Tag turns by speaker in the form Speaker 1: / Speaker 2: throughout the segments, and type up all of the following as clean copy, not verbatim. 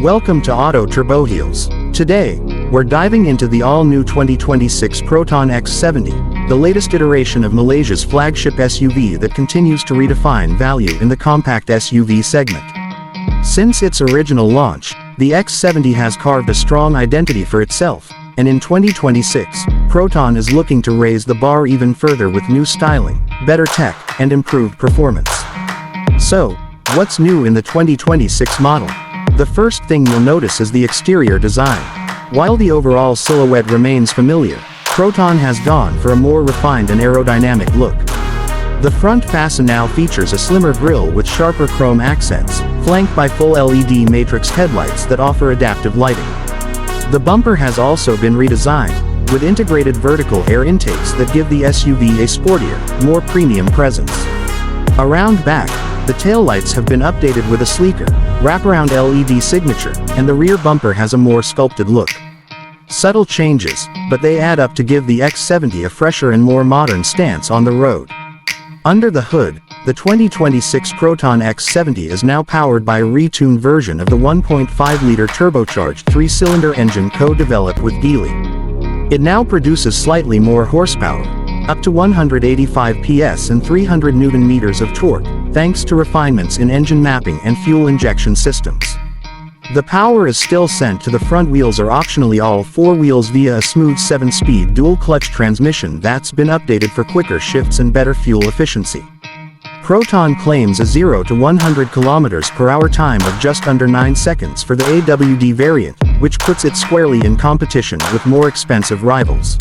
Speaker 1: Welcome to Auto Turbowheels. Today, we're diving into the all-new 2026 Proton X70, the latest iteration of Malaysia's flagship SUV that continues to redefine value in the compact SUV segment. Since its original launch, the X70 has carved a strong identity for itself, and in 2026, Proton is looking to raise the bar even further with new styling, better tech, and improved performance. So, what's new in the 2026 model? The first thing you'll notice is the exterior design. While the overall silhouette remains familiar, Proton has gone for a more refined and aerodynamic look. The front fascia now features a slimmer grille with sharper chrome accents, flanked by full LED matrix headlights that offer adaptive lighting. The bumper has also been redesigned, with integrated vertical air intakes that give the SUV a sportier, more premium presence. Around back, the taillights have been updated with a sleeker, wraparound LED signature, and the rear bumper has a more sculpted look. Subtle changes, but they add up to give the X70 a fresher and more modern stance on the road. Under the hood, the 2026 Proton X70 is now powered by a retuned version of the 1.5-liter turbocharged 3-cylinder engine co-developed with Geely. It now produces slightly more horsepower, up to 185 PS and 300 Nm of torque, thanks to refinements in engine mapping and fuel injection systems. The power is still sent to the front wheels or optionally all four wheels via a smooth 7-speed dual-clutch transmission that's been updated for quicker shifts and better fuel efficiency. Proton claims a 0 to 100 km/h time of just under 9 seconds for the AWD variant, which puts it squarely in competition with more expensive rivals.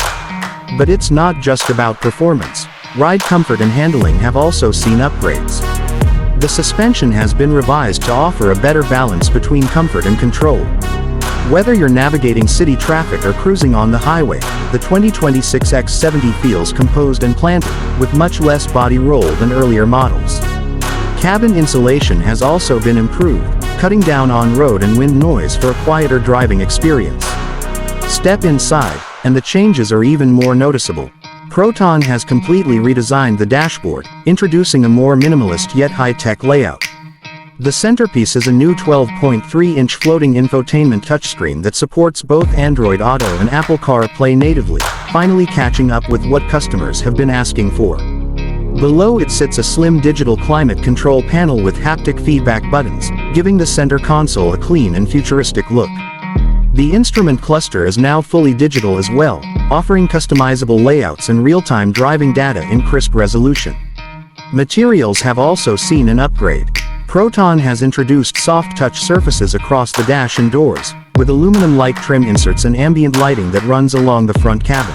Speaker 1: But it's not just about performance. Ride comfort and handling have also seen upgrades. The suspension has been revised to offer a better balance between comfort and control. Whether you're navigating city traffic or cruising on the highway, the 2026 X70 feels composed and planted, with much less body roll than earlier models. Cabin insulation has also been improved, cutting down on road and wind noise for a quieter driving experience. Step inside, and the changes are even more noticeable. Proton has completely redesigned the dashboard, introducing a more minimalist yet high-tech layout. The centerpiece is a new 12.3-inch floating infotainment touchscreen that supports both Android Auto and Apple CarPlay natively, finally catching up with what customers have been asking for. Below it sits a slim digital climate control panel with haptic feedback buttons, giving the center console a clean and futuristic look. The instrument cluster is now fully digital as well, offering customizable layouts and real-time driving data in crisp resolution. Materials have also seen an upgrade. Proton has introduced soft touch surfaces across the dash and doors, with aluminum light trim inserts and ambient lighting that runs along the front cabin.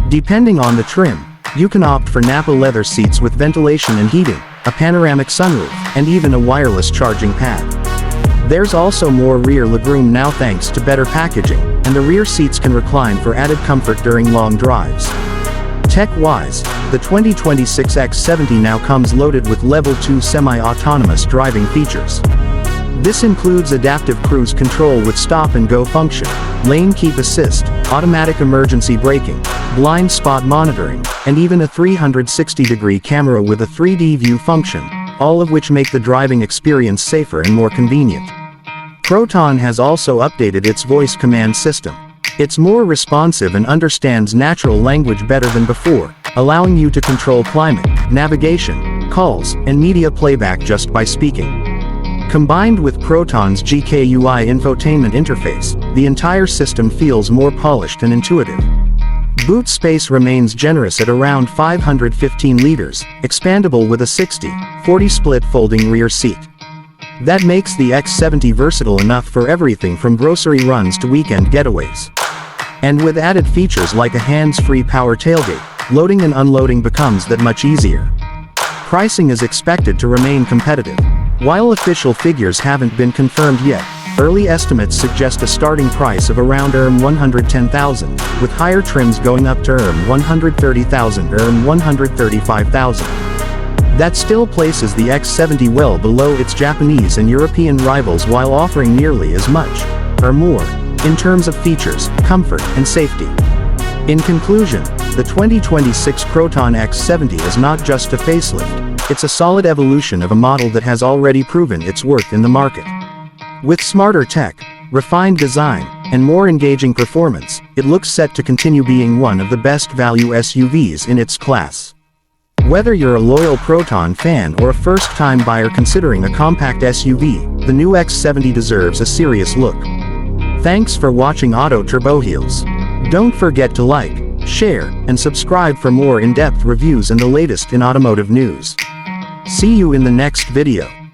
Speaker 1: Depending on the trim, you can opt for Napa leather seats with ventilation and heating, a panoramic sunroof, and even a wireless charging pad. There's also more rear legroom now thanks to better packaging, and the rear seats can recline for added comfort during long drives. Tech-wise, the 2026 X70 now comes loaded with Level 2 semi-autonomous driving features. This includes adaptive cruise control with stop-and-go function, lane keep assist, automatic emergency braking, blind spot monitoring, and even a 360-degree camera with a 3D view function, all of which make the driving experience safer and more convenient. Proton has also updated its voice command system. It's more responsive and understands natural language better than before, allowing you to control climate, navigation, calls, and media playback just by speaking. Combined with Proton's GKUI infotainment interface, the entire system feels more polished and intuitive. Boot space remains generous at around 515 liters, expandable with a 60/40 split folding rear seat. That makes the X70 versatile enough for everything from grocery runs to weekend getaways. And with added features like a hands-free power tailgate, loading and unloading becomes that much easier. Pricing is expected to remain competitive. While official figures haven't been confirmed yet, early estimates suggest a starting price of around $110,000, with higher trims going up to $130,000 or $135,000. That still places the X70 well below its Japanese and European rivals while offering nearly as much, or more, in terms of features, comfort, and safety. In conclusion, the 2026 Proton X70 is not just a facelift, it's a solid evolution of a model that has already proven its worth in the market. With smarter tech, refined design, and more engaging performance, it looks set to continue being one of the best value SUVs in its class. Whether you're a loyal Proton fan or a first-time buyer considering a compact SUV, the new X70 deserves a serious look. Thanks for watching Auto Turbowheels. Don't forget to like, share, and subscribe for more in-depth reviews and the latest in automotive news. See you in the next video.